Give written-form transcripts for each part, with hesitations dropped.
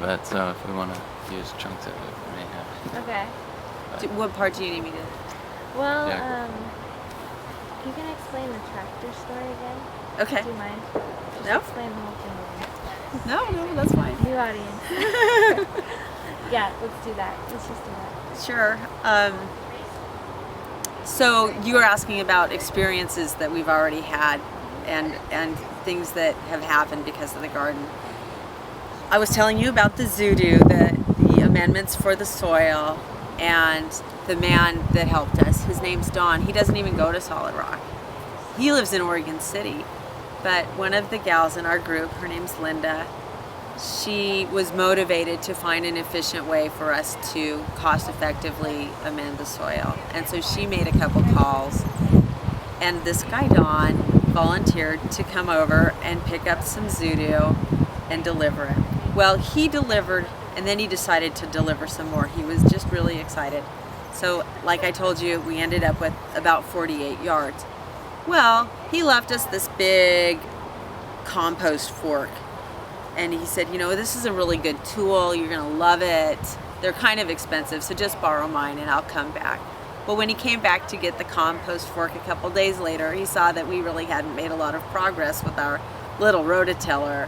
but so if we want to use chunks of it, we may have. Okay. What part do you need me to? Well, Yeah, you can explain the tractor story again. Okay. Do you mind? Just No. explain the whole thing again. No, that's fine. New audience. Yeah, let's do that. Let's just do that. Sure. So you were asking about experiences that we've already had and things that have happened because of the garden. I was telling you about the Zudu, the amendments for the soil, and the man that helped us. His name's Don. He doesn't even go to Solid Rock. He lives in Oregon City. But one of the gals in our group, her name's Linda, she was motivated to find an efficient way for us to cost effectively amend the soil. And so she made a couple calls, and this guy Don volunteered to come over and pick up some Zudu and deliver it. Well, he delivered, and then he decided to deliver some more. He was just really excited. So like I told you, we ended up with about 48 yards. Well, he left us this big compost fork. And he said, this is a really good tool. You're going to love it. They're kind of expensive, so just borrow mine and I'll come back. Well, when he came back to get the compost fork a couple days later, he saw that we really hadn't made a lot of progress with our little rototiller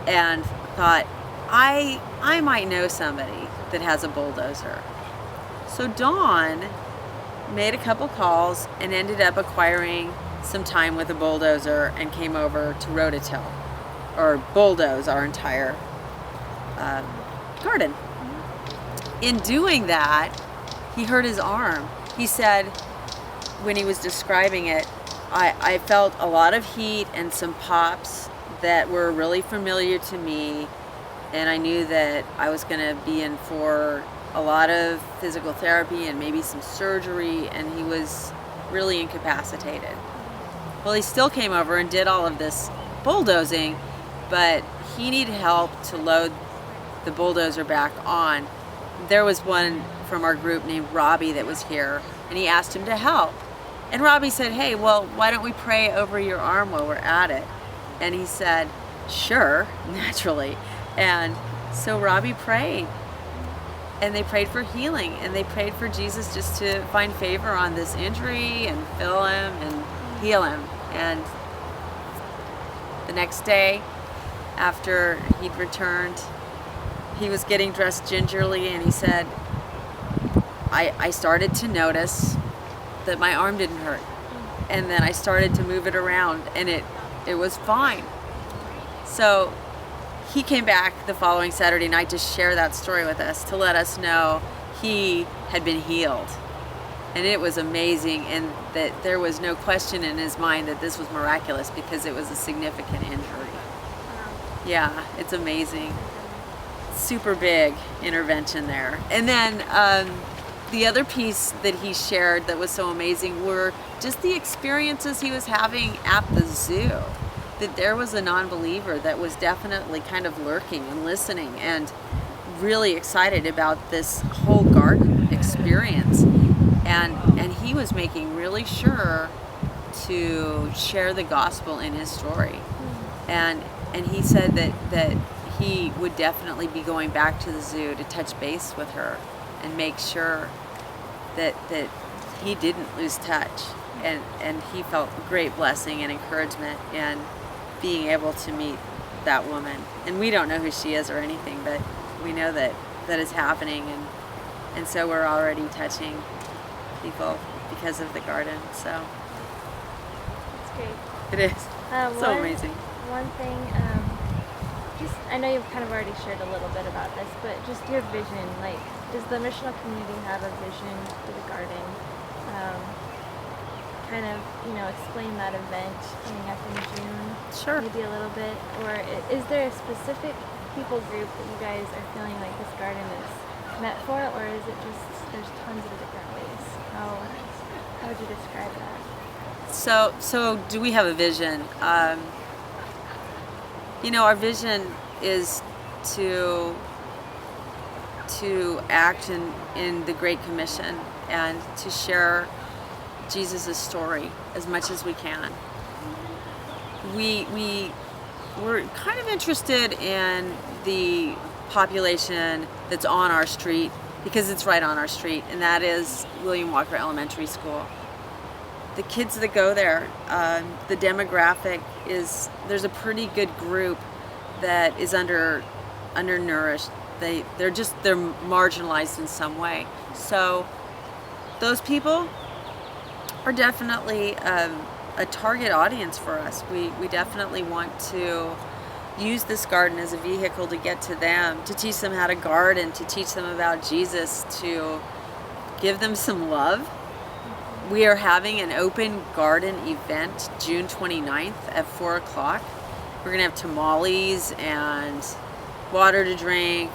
and thought, I might know somebody that has a bulldozer. So Dawn made a couple calls and ended up acquiring some time with a bulldozer and came over to rototill or bulldoze our entire garden. In doing that, he hurt his arm. He said when he was describing it, I felt a lot of heat and some pops that were really familiar to me, and I knew that I was going to be in for a lot of physical therapy and maybe some surgery, and he was really incapacitated. Well, he still came over and did all of this bulldozing, but he needed help to load the bulldozer back on. There was one from our group named Robbie that was here, and he asked him to help. And Robbie said, hey, well, why don't we pray over your arm while we're at it? And he said, sure, naturally. And so Robbie prayed. And they prayed for healing, and they prayed for Jesus just to find favor on this injury and fill him and heal him. And the next day, after he'd returned, he was getting dressed gingerly, and he said, I started to notice that my arm didn't hurt. And then I started to move it around, and it was fine. So he came back the following Saturday night to share that story with us, to let us know he had been healed. And it was amazing, and that there was no question in his mind that this was miraculous because it was a significant injury. Yeah, it's amazing. Super big intervention there. And then the other piece that he shared that was so amazing were just the experiences he was having at the zoo. That there was a non-believer that was definitely kind of lurking and listening and really excited about this whole garden experience. And he was making really sure to share the gospel in his story. And he said that he would definitely be going back to the zoo to touch base with her and make sure that he didn't lose touch. And he felt great blessing and encouragement in being able to meet that woman. And we don't know who she is or anything, but we know that is happening, and so we're already touching people because of the garden. So That's great. it is so amazing. One thing, I know you've kind of already shared a little bit about this, but just your vision, like, does the missional community have a vision for the garden? Kind of, explain that event coming up in June. Sure. Maybe a little bit. Or is there a specific people group that you guys are feeling like this garden is meant for, or is it just there's tons of different ways? How would you describe that? So do we have a vision? Our vision is to act in the Great Commission and to share Jesus' story as much as we can. We're kind of interested in the population that's on our street, because it's right on our street, and that is William Walker Elementary School. The kids that go there, the demographic is, there's a pretty good group that is undernourished. They're marginalized in some way. So those people are definitely a target audience for us. We definitely want to use this garden as a vehicle to get to them, to teach them how to garden, to teach them about Jesus, to give them some love. We are having an open garden event June 29th at 4 o'clock. We're gonna have tamales and water to drink.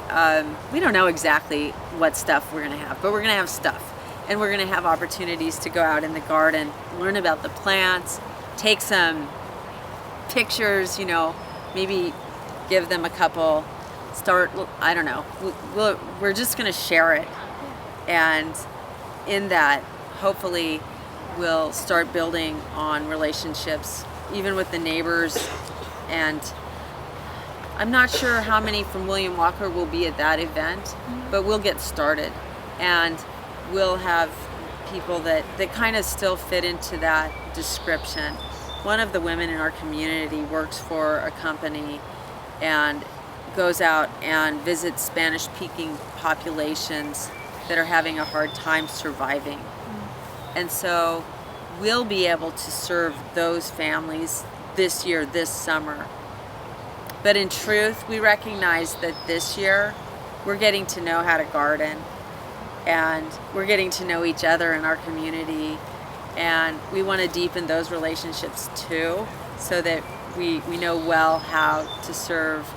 We don't know exactly what stuff we're gonna have, but we're gonna have stuff. And we're gonna have opportunities to go out in the garden, learn about the plants, take some pictures, maybe give them a couple, I don't know. We're just gonna share it. And in that, hopefully we'll start building on relationships, even with the neighbors. And I'm not sure how many from William Walker will be at that event, but we'll get started. And we'll have people that kind of still fit into that description. One of the women in our community works for a company and goes out and visits Spanish-speaking populations that are having a hard time surviving. And so we'll be able to serve those families this year, this summer. But in truth, we recognize that this year we're getting to know how to garden, and we're getting to know each other in our community, and we want to deepen those relationships too, so that we know well how to serve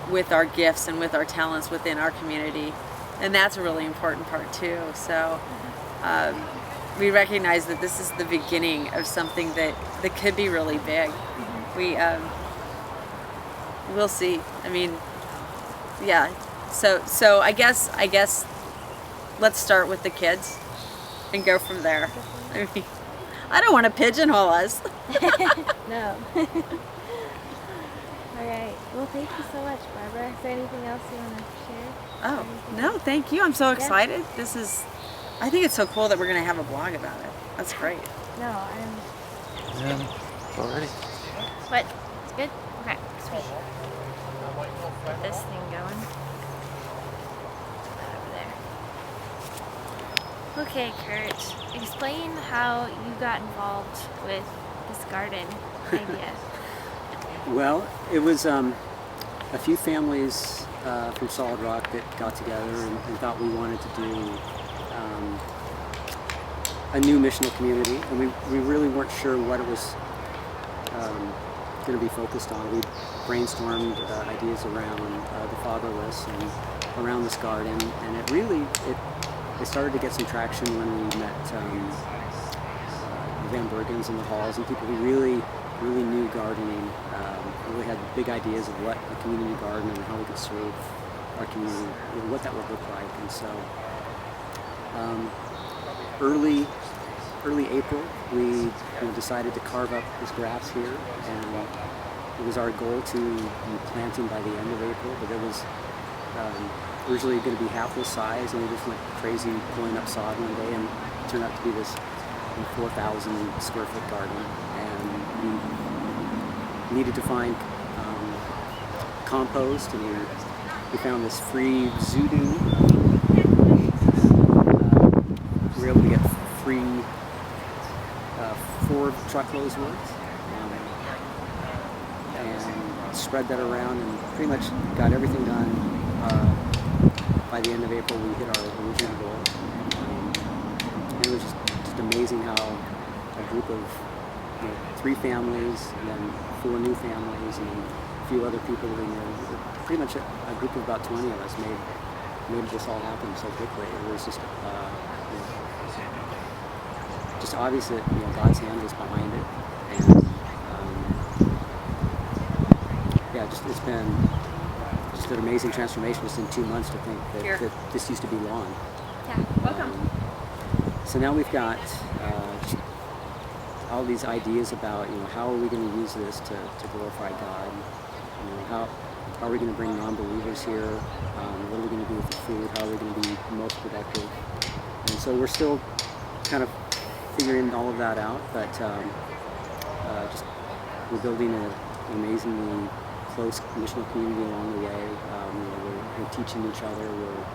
with our gifts and with our talents within our community. And that's a really important part too. So we recognize that this is the beginning of something that could be really big. We'll see. I mean, yeah. So I guess let's start with the kids and go from there. I mean, I don't want to pigeonhole us. No. All right. Well, thank you so much, Barbara. Is there anything else you want to share? Oh, no, thank you. I'm so excited. I think it's so cool that we're going to have a blog about it. That's great. No, I'm... Already. What? It's good? Okay, sweet. Get this thing going. Over there. Okay, Kurt. Explain how you got involved with this garden idea. Well, it was a few families from Solid Rock that got together and thought we wanted to do a new missional community, and we really weren't sure what it was going to be focused on. We brainstormed ideas around the fatherless and around this garden, and it started to get some traction when we met Van Bergens in the halls and people who really knew gardening, really had big ideas of what a community garden and how we could serve our community, what that would look like. And so early April, we decided to carve up this grass here, and it was our goal to be planting by the end of April, but it was originally going to be half this size, and we just went crazy pulling up sod one day, and it turned out to be this 4,000 square foot garden, and we needed to find compost, and we found this free Zoodoo. We were able to get free 4 truckloads worth, and spread that around, and pretty much got everything done. By the end of April, we hit our original goal, and it was just amazing how a group of 3 families, and then 4 new families, and a few other people we knew. Pretty much a group of about 20 of us made this all happen so quickly. It was just just obvious that God's hand was behind it, and it's been just an amazing transformation just in 2 months to think that this used to be lawn. Yeah, welcome. So now we've got all these ideas about how are we going to use this to glorify God, how are we going to bring non-believers here? What are we going to do with the food? How are we going to be most productive? And so we're still kind of figuring all of that out, but just we're building an amazingly close missional community along the way. We're teaching each other. We're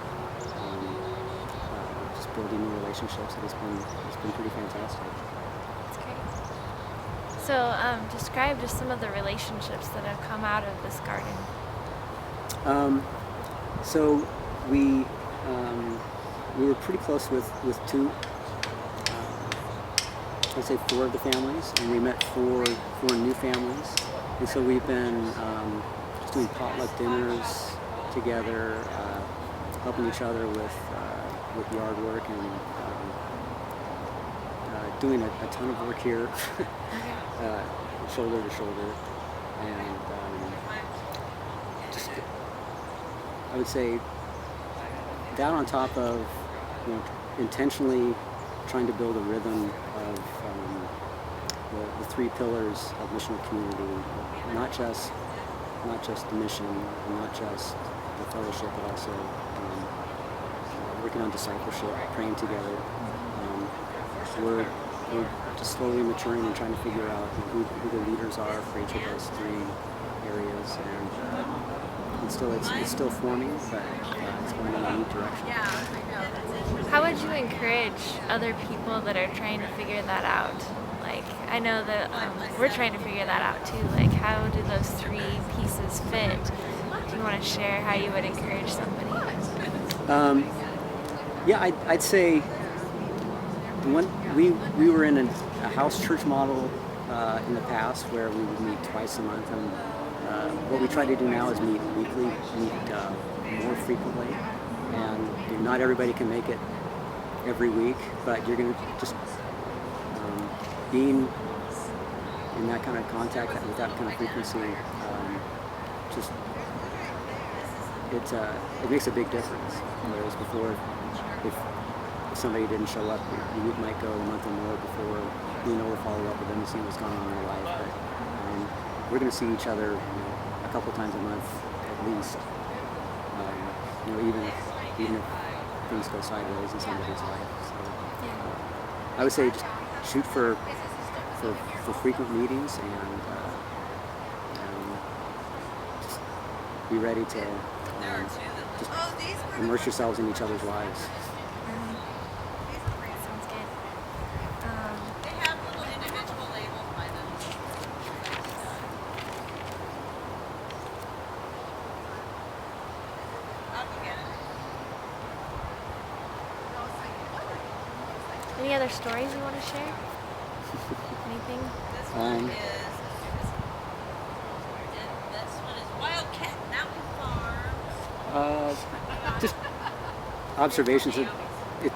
just building new relationships, and it's been pretty fantastic. That's great. So, describe just some of the relationships that have come out of this garden. So we were pretty close with two, I'd say 4 of the families, and we met four new families. And so we've been just doing potluck dinners together, helping each other with yard work, and doing a ton of work here, shoulder to shoulder, and just I would say that on top of intentionally trying to build a rhythm of the 3 pillars of missional community, not just the mission, and not just the fellowship, but also working on discipleship, praying together. We're just slowly maturing and trying to figure out who the leaders are for each of those 3 areas, and still it's still forming, but it's going in a new direction. How would you encourage other people that are trying to figure that out? Like, I know that we're trying to figure that out too. Like, how do those 3 pieces fit? Do you want to share how you would encourage somebody? Yeah, I'd say we were in a house church model in the past where we would meet twice a month, and what we try to do now is meet weekly, more frequently, and not everybody can make it every week, but you're going to just being in that kind of contact with that kind of frequency, just it makes a big difference. Whereas before, if somebody didn't show up, you might go a month or more before or follow up with them to see what's going on in their life. But we're going to see each other a couple times a month at least. Even if things go sideways in somebody's life. So, I would say just shoot for frequent meetings, and just be ready to just immerse yourselves in each other's lives. Sounds good. They have little individual labels by them. I'll go get it. Any other stories you want to share? Anything? This one this one is Wildcat Mountain Farms. Just observations.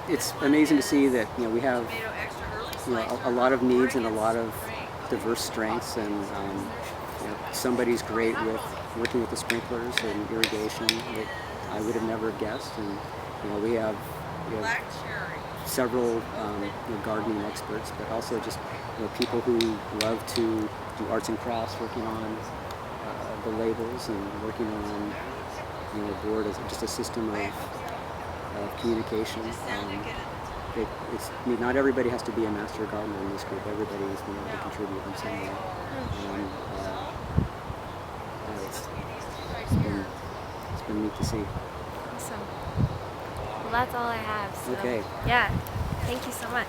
It's amazing to see that we have a lot of needs and a lot of diverse strengths, and somebody's great with working with the sprinklers and irrigation that I would have never guessed, and we have Black cherry. several gardening experts, but also just people who love to do arts and crafts, working on the labels and working on board as just a system of communication. Not everybody has to be a master gardener in this group. Everybody is able to contribute in some way. And it's been neat to see. Awesome. Well, that's all I have. So, Okay. yeah. Thank you so much.